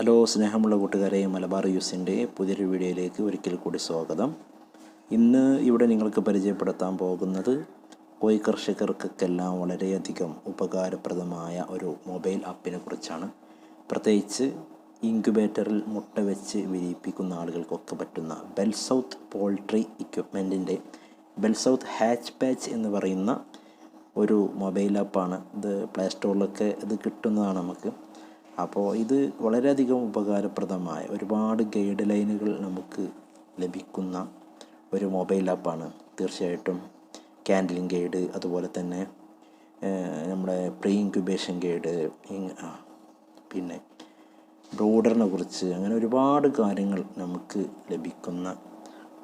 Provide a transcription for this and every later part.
Hello സ്നേഹമുള്ള കൂട്ടുകാരെ, മലബാർ യൂസിൻ്റെ പുതിയൊരു വീഡിയോയിലേക്ക് ഒരിക്കൽ കൂടി സ്വാഗതം. ഇന്ന് ഇവിടെ നിങ്ങൾക്ക് പരിചയപ്പെടുത്താൻ പോകുന്നത് കോഴി കർഷകർക്കെല്ലാം വളരെയധികം ഉപകാരപ്രദമായ ഒരു മൊബൈൽ ആപ്പിനെ കുറിച്ചാണ്. പ്രത്യേകിച്ച് ഇൻക്യുബേറ്ററിൽ മുട്ട വെച്ച് വിരിയിപ്പിക്കുന്ന ആളുകൾക്കൊക്കെ പറ്റുന്ന ബെൽസൗത്ത് പോൾട്രി ഇക്വിപ്മെൻറ്റിൻ്റെ ബെൽസൗത്ത് ഹാച്ച് പാച്ച് എന്ന് പറയുന്ന ഒരു മൊബൈൽ ആപ്പാണ്. ഇത് പ്ലേ സ്റ്റോറിലൊക്കെ ഇത് കിട്ടുന്നതാണ് നമുക്ക്. അപ്പോൾ ഇത് വളരെയധികം ഉപകാരപ്രദമായ ഒരുപാട് ഗൈഡ് ലൈനുകൾ നമുക്ക് ലഭിക്കുന്ന ഒരു മൊബൈൽ ആപ്പാണ്. തീർച്ചയായിട്ടും ക്യാൻഡലിംഗ് ഗൈഡ്, അതുപോലെ തന്നെ നമ്മുടെ പ്രീ ഇൻക്യുബേഷൻ ഗൈഡ്, പിന്നെ ബ്രോഡറിനെ കുറിച്ച് അങ്ങനെ ഒരുപാട് കാര്യങ്ങൾ നമുക്ക് ലഭിക്കുന്ന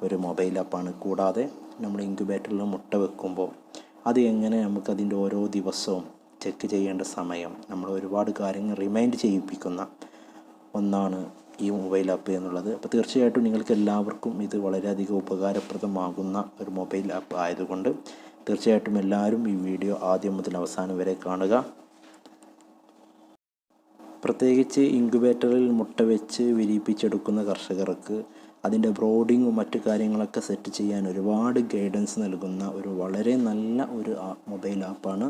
ഒരു മൊബൈൽ ആപ്പാണ്. കൂടാതെ നമ്മൾ ഇൻക്യുബേറ്ററിൽ മുട്ട വെക്കുമ്പോൾ അത് എങ്ങനെ നമുക്കതിൻ്റെ ഓരോ ദിവസവും ചെക്ക് ചെയ്യേണ്ട സമയം, നമ്മൾ ഒരുപാട് കാര്യങ്ങൾ റിമൈൻഡ് ചെയ്യിപ്പിക്കുന്ന ഒന്നാണ് ഈ മൊബൈൽ ആപ്പ് എന്നുള്ളത്. അപ്പോൾ തീർച്ചയായിട്ടും നിങ്ങൾക്ക് എല്ലാവർക്കും ഇത് വളരെയധികം ഉപകാരപ്രദമാകുന്ന ഒരു മൊബൈൽ ആപ്പ് ആയതുകൊണ്ട് തീർച്ചയായിട്ടും എല്ലാവരും ഈ വീഡിയോ ആദ്യം മുതൽ അവസാനം വരെ കാണുക. പ്രത്യേകിച്ച് ഇൻക്യുബേറ്ററിൽ മുട്ട വെച്ച് വിരിയിപ്പിച്ചെടുക്കുന്ന കർഷകർക്ക് അതിൻ്റെ ബ്രോഡിങ്ങും മറ്റു കാര്യങ്ങളൊക്കെ സെറ്റ് ചെയ്യാൻ ഒരുപാട് ഗൈഡൻസ് നൽകുന്ന ഒരു വളരെ നല്ല ഒരു മൊബൈൽ ആപ്പാണ്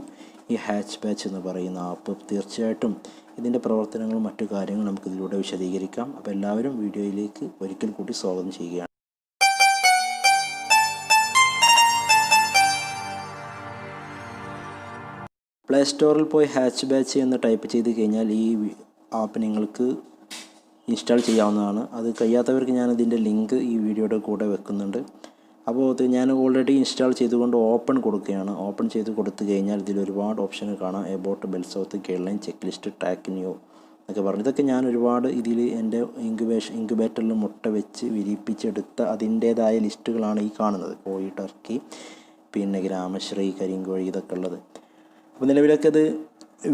ഈ ഹാച്ച് പാച്ച് എന്ന് പറയുന്ന ആപ്പ്. തീർച്ചയായിട്ടും ഇതിൻ്റെ പ്രവർത്തനങ്ങളും മറ്റു കാര്യങ്ങളും നമുക്കിതിലൂടെ വിശദീകരിക്കാം. അപ്പോൾ എല്ലാവരും വീഡിയോയിലേക്ക് ഒരിക്കൽ കൂടി സ്വാഗതം ചെയ്യുകയാണ്. പ്ലേ സ്റ്റോറിൽ പോയി ഹാച്ച് പാച്ച് എന്ന് ടൈപ്പ് ചെയ്ത് കഴിഞ്ഞാൽ ഈ ആപ്പ് നിങ്ങൾക്ക് ഇൻസ്റ്റാൾ ചെയ്യാവുന്നതാണ്. അത് കഴിയാത്തവർക്ക് ഞാനതിൻ്റെ ലിങ്ക് ഈ വീഡിയോയുടെ കൂടെ വെക്കുന്നുണ്ട്. അപ്പോൾ അത് ഞാൻ ഓൾറെഡി ഇൻസ്റ്റാൾ ചെയ്തുകൊണ്ട് ഓപ്പൺ കൊടുക്കുകയാണ്. ഓപ്പൺ ചെയ്ത് കൊടുത്തു കഴിഞ്ഞാൽ ഇതിൽ ഒരുപാട് ഓപ്ഷനുകൾ കാണാം. About BellSouth, guide line, check list, track new എന്നൊക്കെ പറഞ്ഞു. ഇതൊക്കെ ഞാൻ ഒരുപാട് ഇതിൽ എൻ്റെ ഇൻക്യുബേറ്ററിൽ മുട്ട വെച്ച് വിരിയിപ്പിച്ചെടുത്ത അതിൻ്റേതായ ലിസ്റ്റുകളാണ് ഈ കാണുന്നത്. കോഴി, ടർക്കി, പിന്നെ ഗ്രാമശ്രീ, കരിങ്കോഴി, ഇതൊക്കെ ഉള്ളത്. അപ്പോൾ നിലവിലൊക്കെ അത്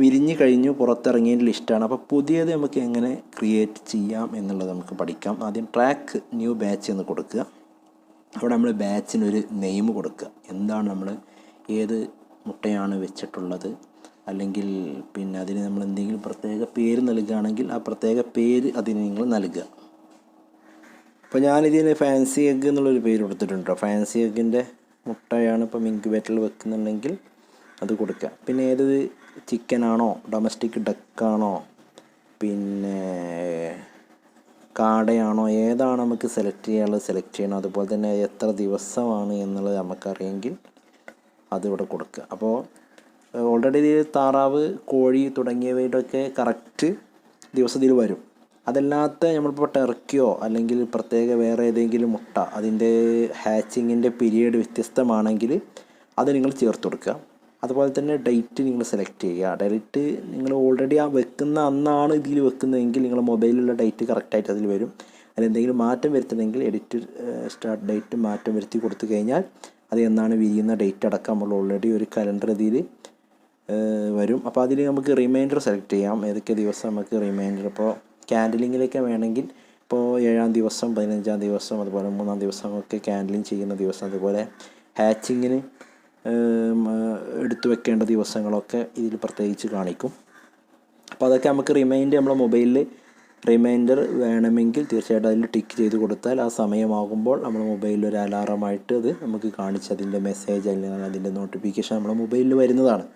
വിരിഞ്ഞ് കഴിഞ്ഞു പുറത്തിറങ്ങിയതിൻ്റെ ലിസ്റ്റാണ്. അപ്പോൾ പുതിയത് നമുക്ക് എങ്ങനെ ക്രിയേറ്റ് ചെയ്യാം എന്നുള്ളത് നമുക്ക് പഠിക്കാം. ആദ്യം ട്രാക്ക് ന്യൂ ബാച്ച് എന്ന് കൊടുക്കുക. അവിടെ നമ്മൾ ബാച്ചിനൊരു നെയിം കൊടുക്കുക. എന്താണ് നമ്മൾ ഏത് മുട്ടയാണ് വെച്ചിട്ടുള്ളത്, അല്ലെങ്കിൽ പിന്നെ അതിന് നമ്മൾ എന്തെങ്കിലും പ്രത്യേക പേര് നൽകുകയാണെങ്കിൽ ആ പ്രത്യേക പേര് അതിന് നിങ്ങൾ നൽകുക. അപ്പോൾ ഞാനിതിന് ഫാൻസി എഗ്ഗ് എന്നുള്ളൊരു പേര് കൊടുത്തിട്ടുണ്ട്. ഫാൻസി എഗ്ഗിൻ്റെ മുട്ടയാണ് ഇപ്പം ഇൻക്യുബേറ്ററിൽ വെക്കുന്നുണ്ടെങ്കിൽ അത് കൊടുക്കുക. പിന്നെ ഏത് ചിക്കനാണോ, ഡൊമസ്റ്റിക് ഡക്കാണോ, പിന്നെ കാടയാണോ, ഏതാണ് നമുക്ക് സെലക്ട് ചെയ്യാനുള്ളത് സെലക്ട് ചെയ്യണം. അതുപോലെ തന്നെ എത്ര ദിവസമാണ് എന്നുള്ളത് നമുക്കറിയെങ്കിൽ അതിവിടെ കൊടുക്കുക. അപ്പോൾ ഓൾറെഡി താറാവ്, കോഴി തുടങ്ങിയവയുടെയൊക്കെ കറക്റ്റ് ദിവസത്തിൽ വരും. അതല്ലാത്ത നമ്മളിപ്പോൾ ടർക്കിയോ അല്ലെങ്കിൽ പ്രത്യേക വേറെ ഏതെങ്കിലും മുട്ട അതിൻ്റെ ഹാച്ചിങ്ങിൻ്റെ പീരീഡ് വ്യത്യസ്തമാണെങ്കിൽ അത് നിങ്ങൾ ചേർത്ത് കൊടുക്കുക. അതുപോലെ തന്നെ ഡേറ്റ് നിങ്ങൾ സെലക്ട് ചെയ്യുക. ഡേറ്റ് നിങ്ങൾ ഓൾറെഡി ആ വെക്കുന്ന അന്നാണ് ഇതിൽ വെക്കുന്നതെങ്കിൽ നിങ്ങൾ മൊബൈലിലുള്ള ഡേറ്റ് കറക്റ്റായിട്ട് അതിൽ വരും. അതിലെന്തെങ്കിലും മാറ്റം വരുത്തണമെങ്കിൽ എഡിറ്റ് സ്റ്റാർട്ട് ഡേറ്റ് മാറ്റം വരുത്തി കൊടുത്തു കഴിഞ്ഞാൽ അത് എന്നാണ് വിരിയുന്ന ഡേറ്റ് അടക്കം നമ്മൾ ഓൾറെഡി ഒരു കലണ്ടർ ഇതിൽ വരും. അപ്പോൾ അതിൽ നമുക്ക് റിമൈൻഡർ സെലക്ട് ചെയ്യാം. ഏതൊക്കെ ദിവസം നമുക്ക് റിമൈൻഡർ, ഇപ്പോൾ ക്യാൻഡലിങ്ങിലേക്ക് വേണമെങ്കിൽ ഇപ്പോൾ 7-ാം ദിവസം, 15-ാം ദിവസം, അതുപോലെ 3-ാം ദിവസമൊക്കെ ക്യാൻഡലിങ് ചെയ്യുന്ന ദിവസം, അതുപോലെ ഹാച്ചിങ്ങിന് എടുത്തു വെക്കേണ്ട ദിവസങ്ങളൊക്കെ ഇതിൽ പ്രത്യേകിച്ച് കാണിക്കും. അപ്പോൾ അതൊക്കെ നമുക്ക് നമ്മുടെ മൊബൈലിൽ റിമൈൻഡർ വേണമെങ്കിൽ തീർച്ചയായിട്ടും അതിൽ ടിക്ക് ചെയ്ത് കൊടുത്താൽ ആ സമയമാകുമ്പോൾ നമ്മുടെ മൊബൈലിൽ ഒരു അലാറമായിട്ട് അത് നമുക്ക് കാണിച്ച് അതിൻ്റെ മെസ്സേജ് അല്ലെങ്കിൽ അതിൻ്റെ നോട്ടിഫിക്കേഷൻ നമ്മുടെ മൊബൈലിൽ വരുന്നതാണ്.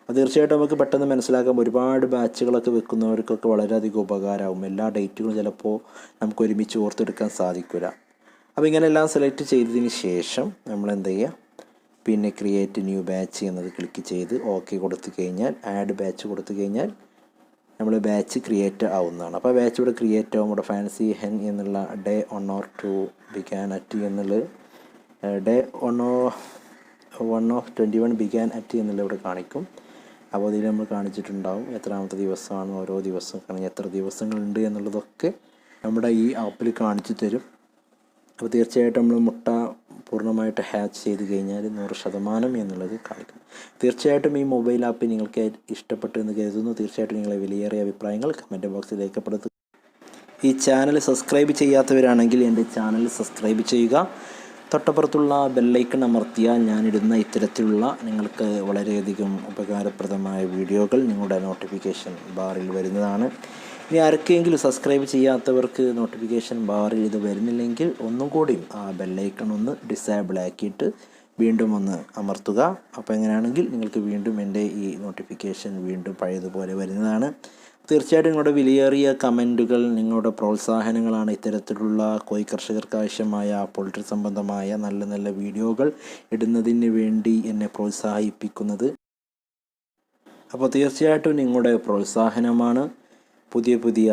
അത് തീർച്ചയായിട്ടും നമുക്ക് പെട്ടെന്ന് മനസ്സിലാക്കാം. ഒരുപാട് ബാച്ചുകളൊക്കെ വെക്കുന്നവർക്കൊക്കെ വളരെയധികം ഉപകാരമാകും. എല്ലാ ഡേറ്റുകളും ചിലപ്പോൾ നമുക്ക് ഒരുമിച്ച് ഓർത്തെടുക്കാൻ സാധിക്കില്ല. അപ്പോൾ ഇങ്ങനെ എല്ലാം സെലക്ട് ചെയ്തതിന് ശേഷം നമ്മൾ എന്ത് ചെയ്യുക, പിന്നെ ക്രിയേറ്റ് ന്യൂ ബാച്ച് എന്നത് ക്ലിക്ക് ചെയ്ത് ഓക്കെ കൊടുത്തു കഴിഞ്ഞാൽ, ആഡ് ബാച്ച് കൊടുത്തു കഴിഞ്ഞാൽ നമ്മൾ ബാച്ച് ക്രിയേറ്റ് ആവുന്നതാണ്. അപ്പോൾ ബാച്ച് ഇവിടെ ക്രിയേറ്റ് ആവും. ഇവിടെ ഫാൻസി ഹെൻ എന്നുള്ള ഡേ 1 or 2 ബിഗാൻ അറ്റ് എന്നുള്ളത് ഡേ 1 of 21 ബിഗാൻ അറ്റ് എന്നുള്ള ഇവിടെ കാണിക്കും. അപ്പോൾ അതിൽ നമ്മൾ കാണിച്ചിട്ടുണ്ടാവും എത്രാമത്തെ ദിവസമാണ്, ഓരോ ദിവസം കാണിച്ച് എത്ര ദിവസങ്ങളുണ്ട് എന്നുള്ളതൊക്കെ നമ്മുടെ ഈ ആപ്പിൽ കാണിച്ചു തരും. അപ്പോൾ തീർച്ചയായിട്ടും നമ്മൾ മുട്ട പൂർണ്ണമായിട്ട് ഹാച്ച് ചെയ്ത് കഴിഞ്ഞാൽ 100% എന്നുള്ളത് കാണിക്കും. തീർച്ചയായിട്ടും ഈ മൊബൈൽ ആപ്പ് നിങ്ങൾക്ക് ഇഷ്ടപ്പെട്ടു എന്ന് കരുതുന്നു. തീർച്ചയായിട്ടും നിങ്ങളെ വിലയേറിയ അഭിപ്രായങ്ങൾ കമൻറ്റ് ബോക്സിൽ രേഖപ്പെടുത്തുക. ഈ ചാനൽ സബ്സ്ക്രൈബ് ചെയ്യാത്തവരാണെങ്കിൽ എൻ്റെ ചാനൽ സബ്സ്ക്രൈബ് ചെയ്യുക. തൊട്ടപ്പുറത്തുള്ള ബെല്ലൈക്കൺ അമർത്തിയാൽ ഞാനിടുന്ന ഇത്തരത്തിലുള്ള നിങ്ങൾക്ക് വളരെയധികം ഉപകാരപ്രദമായ വീഡിയോകൾ നിങ്ങളുടെ നോട്ടിഫിക്കേഷൻ ബാറിൽ വരുന്നതാണ്. ഇനി ആർക്കെങ്കിലും സബ്സ്ക്രൈബ് ചെയ്യാത്തവർക്ക് നോട്ടിഫിക്കേഷൻ ബാറിൽ ഇത് വരുന്നില്ലെങ്കിൽ ഒന്നും കൂടിയും ആ ബെല്ലൈക്കൺ ഒന്ന് ഡിസേബിൾ ആക്കിയിട്ട് വീണ്ടും ഒന്ന് അമർത്തുക. അപ്പോൾ എങ്ങനെയാണെങ്കിൽ നിങ്ങൾക്ക് വീണ്ടും എൻ്റെ ഈ നോട്ടിഫിക്കേഷൻ വീണ്ടും പഴയതുപോലെ വരുന്നതാണ്. തീർച്ചയായിട്ടും നിങ്ങളുടെ വിലയേറിയ കമൻറ്റുകൾ, നിങ്ങളുടെ പ്രോത്സാഹനങ്ങളാണ് ഇത്തരത്തിലുള്ള കോഴി കർഷകർക്ക് ആവശ്യമായ പോൾട്രി സംബന്ധമായ നല്ല നല്ല വീഡിയോകൾ ഇടുന്നതിന് വേണ്ടി എന്നെ പ്രോത്സാഹിപ്പിക്കുന്നത്. അപ്പോൾ തീർച്ചയായിട്ടും നിങ്ങളുടെ പ്രോത്സാഹനമാണ് പുതിയ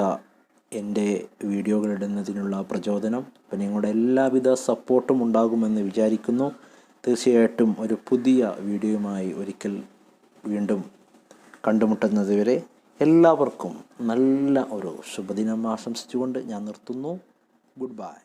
എൻ്റെ വീഡിയോകൾ ഇടുന്നതിനുള്ള പ്രചോദനം. അപ്പോൾ നിങ്ങളുടെ എല്ലാവിധ സപ്പോർട്ടും ഉണ്ടാകുമെന്ന് വിചാരിക്കുന്നു. തീർച്ചയായിട്ടും ഒരു പുതിയ വീഡിയോയുമായി ഒരിക്കൽ വീണ്ടും കണ്ടുമുട്ടുന്നത് വരെ എല്ലാവർക്കും നല്ല ഒരു ശുഭദിനം ആശംസിച്ചുകൊണ്ട് ഞാൻ നിർത്തുന്നു. Good bye.